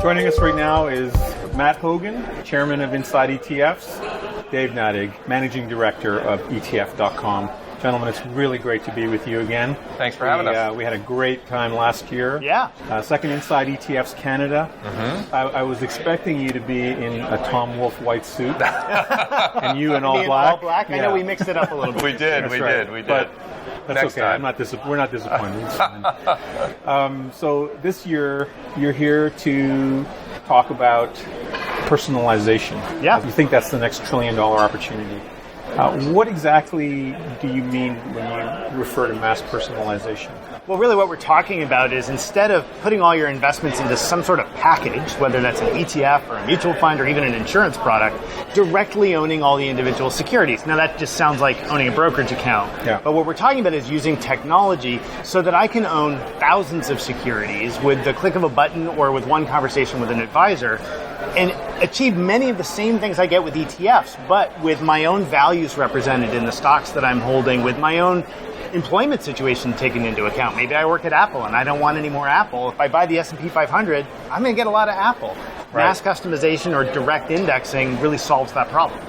Joining us right now is Matt Hougan, Chairman of InsideETFs, Dave Nadig, Managing Director of ETF.com. Gentlemen, it's really great to be with you again. Thanks for having us. We had a great time last year. Yeah. Second InsideETFs Canada. Mm-hmm. I was expecting you to be in a Tom Wolfe white suit, and you in all black. All black? I know we mixed it up a little bit. We did. But that's Next okay. time. We're not disappointed. It's fine. So this year, you're here to talk about personalization. Yeah. You think that's the next $1 trillion opportunity. What exactly do you mean when you refer to mass personalization? Well, really what we're talking about is instead of putting all your investments into some sort of package, whether that's an ETF or a mutual fund or even an insurance product, directly owning all the individual securities. Now that just sounds like owning a brokerage account. Yeah. But what we're talking about is using technology so that I can own thousands of securities with the click of a button or with one conversation with an advisor and achieve many of the same things I get with ETFs, but with my own values represented in the stocks that I'm holding, with my own employment situation taken into account. Maybe I work at Apple and I don't want any more Apple. If I buy the S&P 500, I'm going to get a lot of Apple. Right. Mass customization or direct indexing really solves that problem.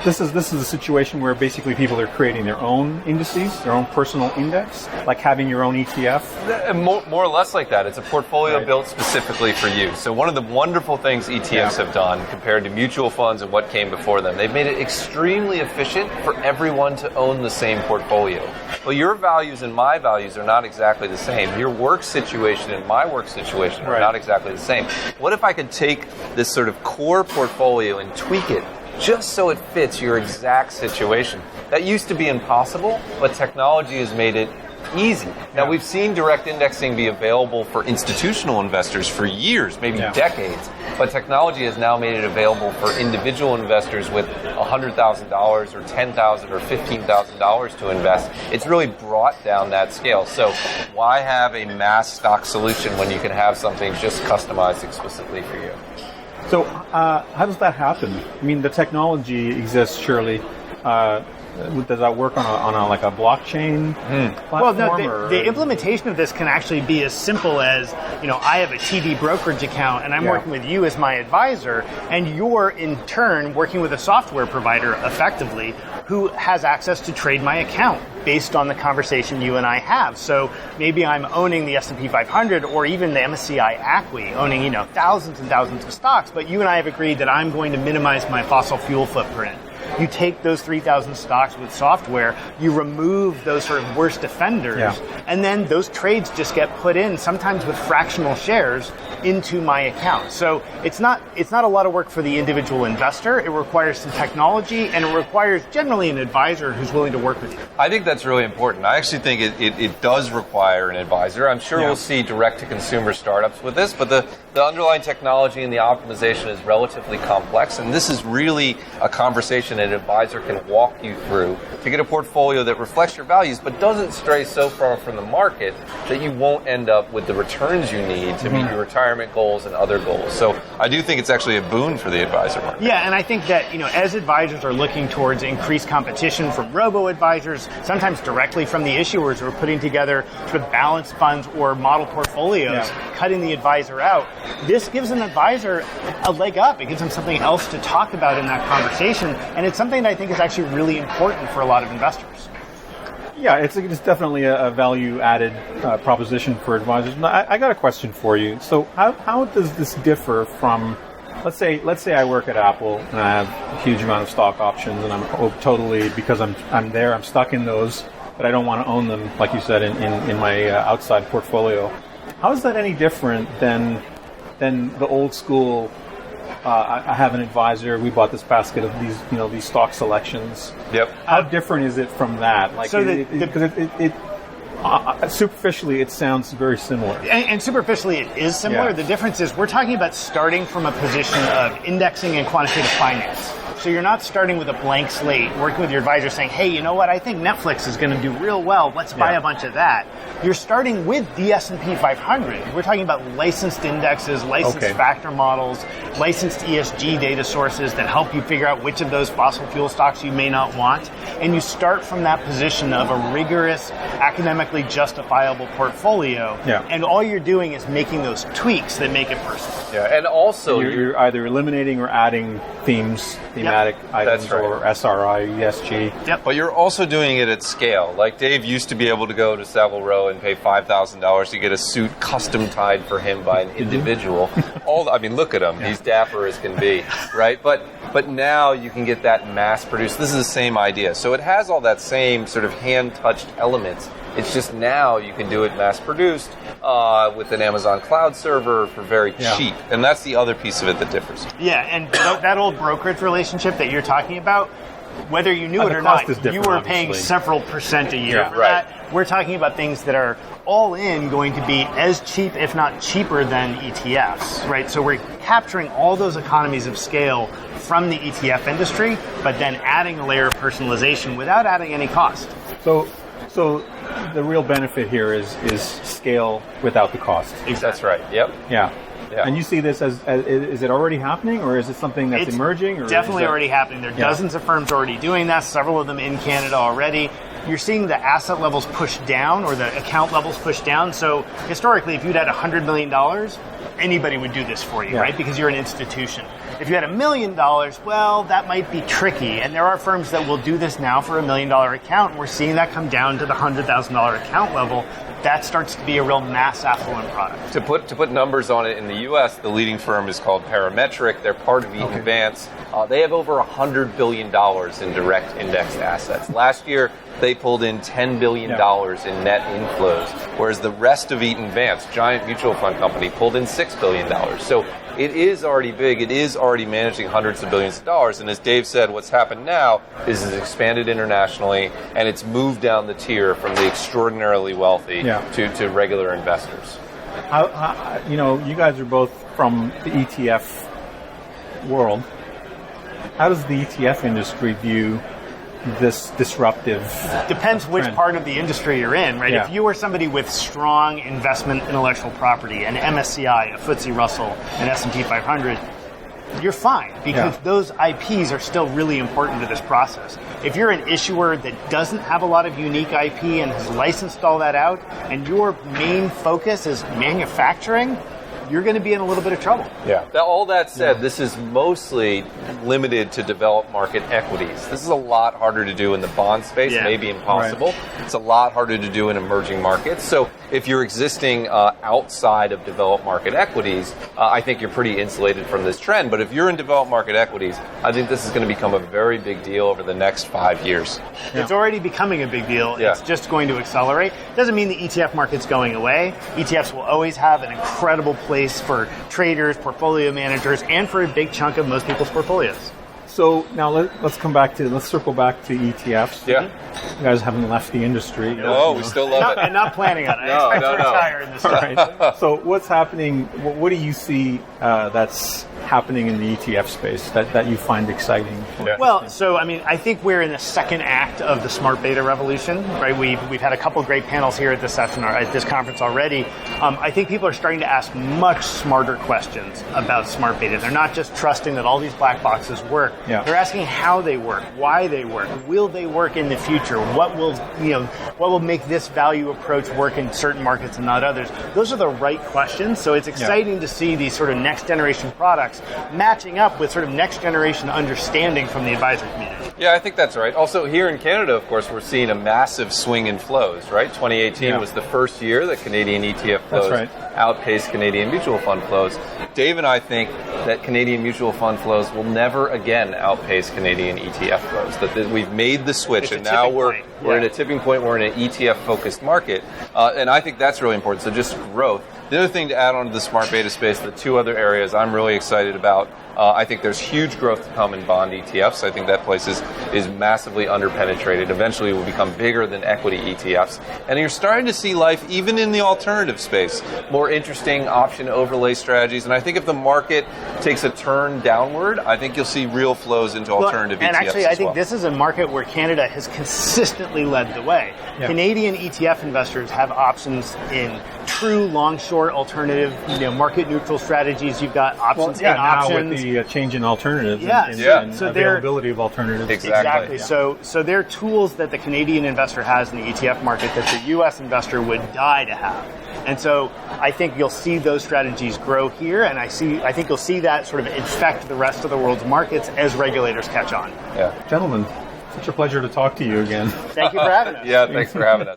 This is a situation where basically people are creating their own indices, their own personal index, like having your own ETF. More or less like that. It's a portfolio built specifically for you. So one of the wonderful things ETFs have done compared to mutual funds and what came before them, they've made it extremely efficient for everyone to own the same portfolio. Well, your values and my values are not exactly the same. Your work situation and my work situation are not exactly the same. What if I could take this sort of core portfolio and tweak it just so it fits your exact situation? That used to be impossible, but technology has made it easy. Now, we've seen direct indexing be available for institutional investors for years, maybe decades, but technology has now made it available for individual investors with $100,000 or $10,000 or $15,000 to invest. It's really brought down that scale. So why have a mass stock solution when you can have something just customized explicitly for you? So how does that happen? I mean, the technology exists, surely. Does that work on a blockchain platform? Well, no, the implementation of this can actually be as simple as, I have a TD brokerage account and I'm working with you as my advisor, and you're in turn working with a software provider effectively who has access to trade my account based on the conversation you and I have. So maybe I'm owning the S&P 500 or even the MSCI ACWI, owning thousands and thousands of stocks, but you and I have agreed that I'm going to minimize my fossil fuel footprint. You take those 3,000 stocks with software, you remove those sort of worst offenders, and then those trades just get put in, sometimes with fractional shares, into my account. So it's not a lot of work for the individual investor. It requires some technology, and it requires generally an advisor who's willing to work with you. I think that's really important. I actually think it does require an advisor. I'm sure we'll see direct-to-consumer startups with this, but the underlying technology and the optimization is relatively complex, and this is really a conversation an advisor can walk you through to get a portfolio that reflects your values but doesn't stray so far from the market that you won't end up with the returns you need to meet your retirement goals and other goals. So I do think it's actually a boon for the advisor market. Yeah, and I think that, as advisors are looking towards increased competition from robo-advisors, sometimes directly from the issuers who are putting together sort of balanced funds or model portfolios, cutting the advisor out, this gives an advisor a leg up. It gives them something else to talk about in that conversation, and it's something that I think is actually really important for a lot of investors. Yeah, it's definitely a value-added proposition for advisors. Now, I got a question for you. So how does this differ from, let's say I work at Apple and I have a huge amount of stock options and I'm totally, because I'm there, I'm stuck in those, but I don't want to own them, like you said, in my outside portfolio. How is that any different than the old school? I have an advisor. We bought this basket of these stock selections. Yep. How different is it from that? Like, so superficially, it sounds very similar. And superficially, it is similar. Yeah. The difference is we're talking about starting from a position of indexing and quantitative finance. So you're not starting with a blank slate, working with your advisor saying, hey, you know what, I think Netflix is going to do real well, let's buy a bunch of that. You're starting with the S&P 500. We're talking about licensed indexes, licensed factor models, licensed ESG data sources that help you figure out which of those fossil fuel stocks you may not want. And you start from that position of a rigorous, academically justifiable portfolio. Yeah. And all you're doing is making those tweaks that make it personal. Yeah, and also you're either eliminating or adding thematic items, or SRI, ESG. Yep. But you're also doing it at scale. Like Dave used to be able to go to Savile Row and pay $5,000 to get a suit custom tied for him by an individual. Look at him. He's dapper as can be, right? But now you can get that mass produced. This is the same idea. So it has all that same sort of hand-touched elements. It's just now you can do it mass produced with an Amazon cloud server for very cheap. And that's the other piece of it that differs. Yeah, and that old brokerage relationship that you're talking about, whether you knew it or not, you were paying several percent a year for that. We're talking about things that are all in going to be as cheap, if not cheaper, than ETFs, right? So we're capturing all those economies of scale from the ETF industry, but then adding a layer of personalization without adding any cost. So the real benefit here is scale without the cost. That's right. Yep. Yeah. And you see this as is it already happening, or is it something that's emerging? Or definitely already happening. There are dozens of firms already doing that, several of them in Canada already. You're seeing the asset levels pushed down or the account levels pushed down. So historically, if you'd had $100 million, anybody would do this for you, right? Because you're an institution. If you had $1 million, well, that might be tricky. And there are firms that will do this now for $1 million account. And we're seeing that come down to the $100,000 account level. That starts to be a real mass affluent product. To put numbers on it, in the U.S., the leading firm is called Parametric. They're part of Eaton Vance. They have over $100 billion in direct indexed assets. Last year, they pulled in $10 billion in net inflows, whereas the rest of Eaton Vance, giant mutual fund company, pulled in $6 billion. So it is already big. It is already managing hundreds of billions of dollars. And as Dave said, what's happened now is it's expanded internationally, and it's moved down the tier from the extraordinarily wealthy to regular investors. You guys are both from the ETF world. How does the ETF industry view this disruptive? Depends which trend? Part of the industry you're in, right? If you are somebody with strong investment intellectual property, an MSCI, a FTSE Russell, an S&P 500, you're fine because those IPs are still really important to this process. If you're an issuer that doesn't have a lot of unique IP and has licensed all that out, and your main focus is manufacturing, you're going to be in a little bit of trouble. Yeah. All that said, this is mostly limited to developed market equities. This is a lot harder to do in the bond space, maybe impossible. Right. It's a lot harder to do in emerging markets. So if you're existing outside of developed market equities, I think you're pretty insulated from this trend. But if you're in developed market equities, I think this is going to become a very big deal over the next 5 years. Yeah. It's already becoming a big deal. It's just going to accelerate. Doesn't mean the ETF market's going away. ETFs will always have an incredible place for traders, portfolio managers, and for a big chunk of most people's portfolios. So now let's circle back to ETFs. Yeah. You guys haven't left the industry. We still love it. And not planning on it. I expect to retire in this time. Right. So what's happening? What do you see that's happening in the ETF space that you find exciting? Well, so I think we're in the second act of the smart beta revolution, right? We've had a couple of great panels here at this session, or at this conference already. I think people are starting to ask much smarter questions about smart beta. They're not just trusting that all these black boxes work. Yeah. They're asking how they work, why they work, will they work in the future? What will make this value approach work in certain markets and not others? Those are the right questions. So it's exciting to see these sort of next generation products matching up with sort of next generation understanding from the advisor community. Yeah, I think that's right. Also, here in Canada, of course, we're seeing a massive swing in flows, right? 2018 was the first year that Canadian ETF flows outpaced Canadian mutual fund flows. Dave and I think that Canadian mutual fund flows will never again outpace Canadian ETF flows. That we've made the switch, and now we're in a tipping point. We're in an ETF-focused market, and I think that's really important. So just growth. The other thing to add on to the smart beta space, the two other areas I'm really excited about I think there's huge growth to come in bond ETFs. I think that place is massively underpenetrated. Eventually it will become bigger than equity ETFs. And you're starting to see life, even in the alternative space, more interesting option overlay strategies. And I think if the market takes a turn downward, I think you'll see real flows into alternative ETFs. And actually, I think well. this is a market where Canada has consistently led the way. Yeah. Canadian ETF investors have options in true long-short alternative, market neutral strategies. You've got options in options. With the change in alternatives and so availability of alternatives. Exactly. Yeah. So they're tools that the Canadian investor has in the ETF market that the U.S. investor would die to have. And so I think you'll see those strategies grow here, and I think you'll see that sort of infect the rest of the world's markets as regulators catch on. Yeah. Gentlemen, such a pleasure to talk to you again. Thank you for having us. Yeah, thanks for having us.